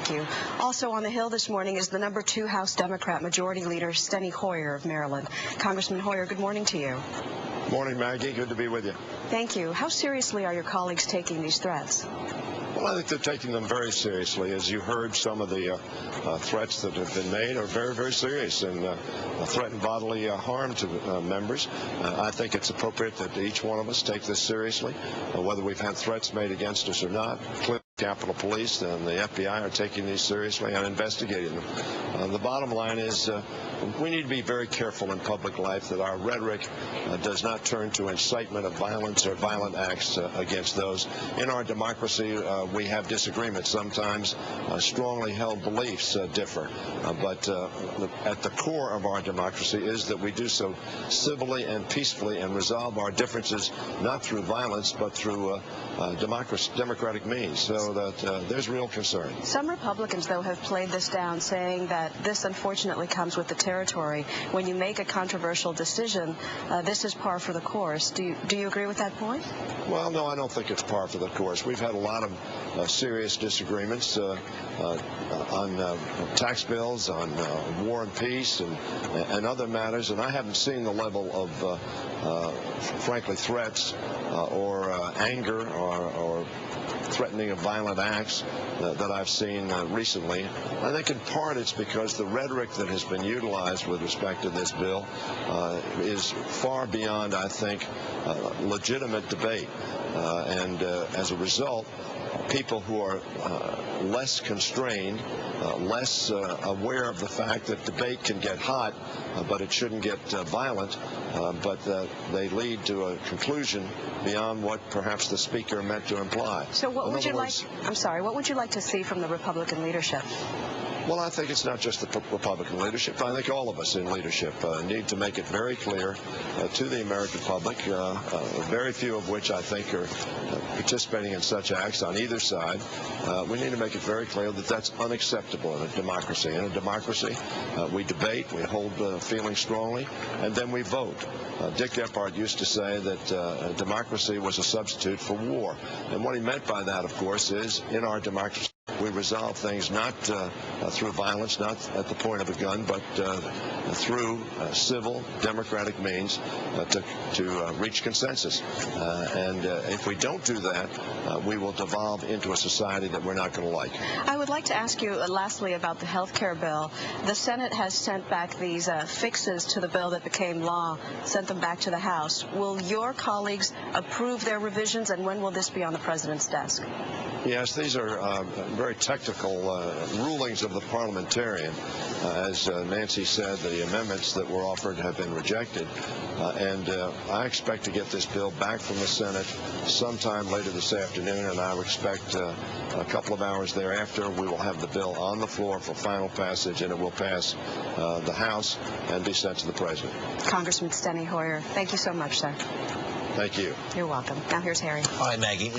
Thank you. Also on the Hill this morning is the #2 House Democrat Majority Leader Steny of Maryland. Congressman Hoyer, good morning to you. Morning, Maggie. Good to be with you. Thank you. How seriously are your colleagues taking these threats? Well, I think they're taking them very seriously. As you heard, some of the threats that have been made are very, very serious and threaten bodily harm to members. I think it's appropriate that each one of us take this seriously, whether we've had threats made against us or not. Capitol Police and the FBI are taking these seriously and investigating them. The bottom line is we need to be very careful in public life that our rhetoric does not turn to incitement of violence or violent acts against those. In our democracy, we have disagreements. Sometimes strongly held beliefs differ. But at the core of our democracy is that we do so civilly and peacefully and resolve our differences not through violence but through democratic means. So that there's real concern. Some Republicans, though, have played this down, saying that this unfortunately comes with the territory. When you make a controversial decision, this is par for the course. Do you agree with that point? Well, no, I don't think it's par for the course. We've had a lot of serious disagreements on tax bills, on war and peace, and other matters, and I haven't seen the level of, frankly, threats or anger or threatening of violent acts that I've seen recently. I think in part it's because the rhetoric that has been utilized with respect to this bill is far beyond, I think, legitimate debate. And as a result, people who are less constrained, less aware of the fact that debate can get hot, but it shouldn't get violent, but they lead to a conclusion beyond what perhaps the speaker meant to imply. So what would you like, I'm sorry, what would you like to see from the Republican leadership? Well, I think it's not just the Republican leadership. I think all of us in leadership need to make it very clear to the American public, very few of which I think are participating in such acts on either side. We need to make it very clear that that's unacceptable in a democracy. In a democracy, we debate, we hold feelings strongly, and then we vote. Dick Gephardt used to say that democracy was a substitute for war. And what he meant by that, of course, is in our democracy, we resolve things not through violence, not at the point of a gun, but through civil, democratic means to reach consensus. And if we don't do that, we will devolve into a society that we're not going to like. I would like to ask you lastly about the health care bill. The Senate has sent back these fixes to the bill that became law, sent them back to the House. Will your colleagues approve their revisions, and when will this be on the President's desk? Yes, these are very technical rulings of the parliamentarian. As Nancy said, the amendments that were offered have been rejected, and I expect to get this bill back from the Senate sometime later this afternoon, and I would expect a couple of hours thereafter we will have the bill on the floor for final passage, and it will pass the House and be sent to the President. Congressman Steny Hoyer, thank you so much, sir. Thank you. You're welcome. Now here's Harry. Hi, Maggie.